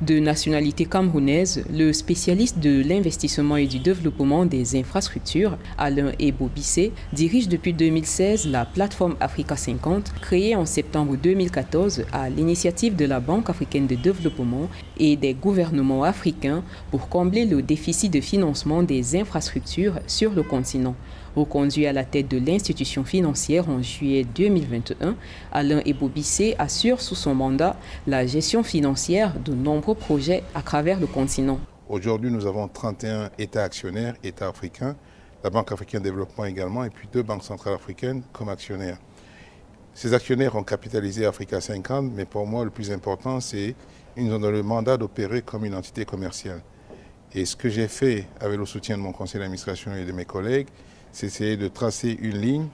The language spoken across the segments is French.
De nationalité camerounaise, le spécialiste de l'investissement et du développement des infrastructures, Alain Ebobissé, dirige depuis 2016 la plateforme Africa 50, créée en septembre 2014 à l'initiative de la Banque africaine de développement et des gouvernements africains pour combler le déficit de financement des infrastructures sur le continent. Reconduit à la tête de l'institution financière en juillet 2021, Alain Ebobissé assure sous son mandat la gestion financière de nombreux projets à travers le continent. Aujourd'hui, nous avons 31 États actionnaires, États africains, la Banque africaine de développement également, et puis 2 banques centrales africaines comme actionnaires. Ces actionnaires ont capitalisé Africa 50, mais pour moi, le plus important, c'est qu'ils nous ont donné le mandat d'opérer comme une entité commerciale. Et ce que j'ai fait avec le soutien de mon conseil d'administration et de mes collègues, c'est essayer de tracer une ligne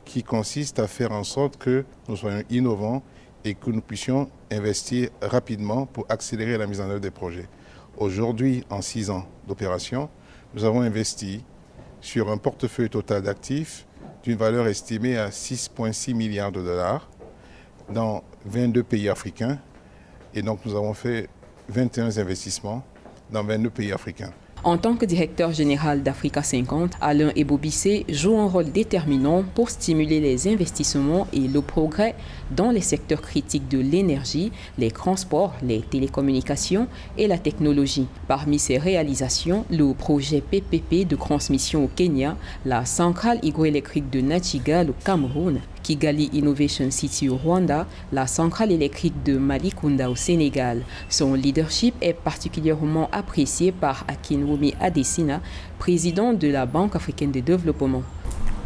qui consiste à faire en sorte que nous soyons innovants et que nous puissions investir rapidement pour accélérer la mise en œuvre des projets. Aujourd'hui, en 6 ans d'opération, nous avons investi sur un portefeuille total d'actifs d'une valeur estimée à 6,6 milliards de dollars dans 22 pays africains. Et donc nous avons fait 21 investissements dans 22 pays africains. En tant que directeur général d'Africa 50, Alain Ebobissé joue un rôle déterminant pour stimuler les investissements et le progrès dans les secteurs critiques de l'énergie, les transports, les télécommunications et la technologie. Parmi ses réalisations, le projet PPP de transmission au Kenya, la centrale hydroélectrique de Nachiga au Cameroun, Kigali Innovation City au Rwanda, la centrale électrique de Malicounda au Sénégal. Son leadership est particulièrement apprécié par Akinwumi Adesina, président de la Banque africaine de développement.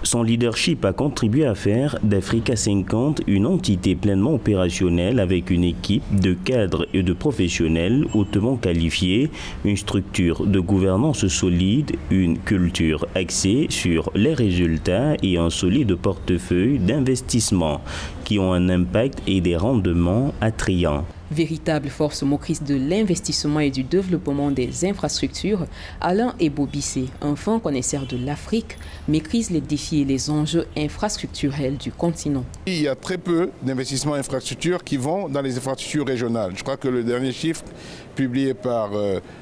Son leadership a contribué à faire d'Africa 50 une entité pleinement opérationnelle avec une équipe de cadres et de professionnels hautement qualifiés, une structure de gouvernance solide, une culture axée sur les résultats et un solide portefeuille d'investissement qui ont un impact et des rendements attrayants. Véritable force motrice de l'investissement et du développement des infrastructures, Alain Ebobissé, un fin connaisseur de l'Afrique, maîtrise les défis et les enjeux infrastructurels du continent. Il y a très peu d'investissements en infrastructures qui vont dans les infrastructures régionales. Je crois que le dernier chiffre publié par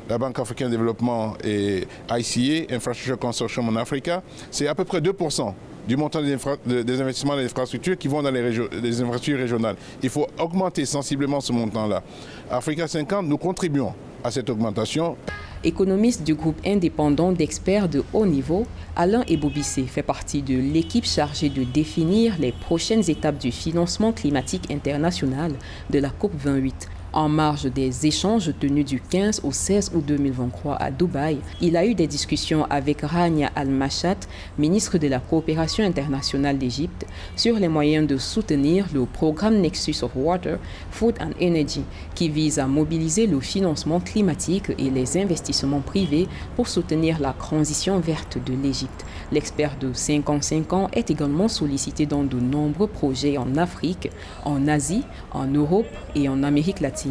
la Banque africaine de développement et ICA, Infrastructure Consortium en Africa, c'est à peu près 2% du montant des investissements dans les infrastructures qui vont dans les infrastructures régionales. Il faut augmenter sensiblement ce montant-là. Africa 50, nous contribuons à cette augmentation. Économiste du groupe indépendant d'experts de haut niveau, Alain Ebobissé fait partie de l'équipe chargée de définir les prochaines étapes du financement climatique international de la COP28. En marge des échanges tenus du 15 au 16 août 2023 à Dubaï, il a eu des discussions avec Rania Al-Mashat, ministre de la Coopération internationale d'Égypte, sur les moyens de soutenir le programme Nexus of Water, Food and Energy, qui vise à mobiliser le financement climatique et les investissements privés pour soutenir la transition verte de l'Égypte. L'expert de 55 ans est également sollicité dans de nombreux projets en Afrique, en Asie, en Europe et en Amérique latine.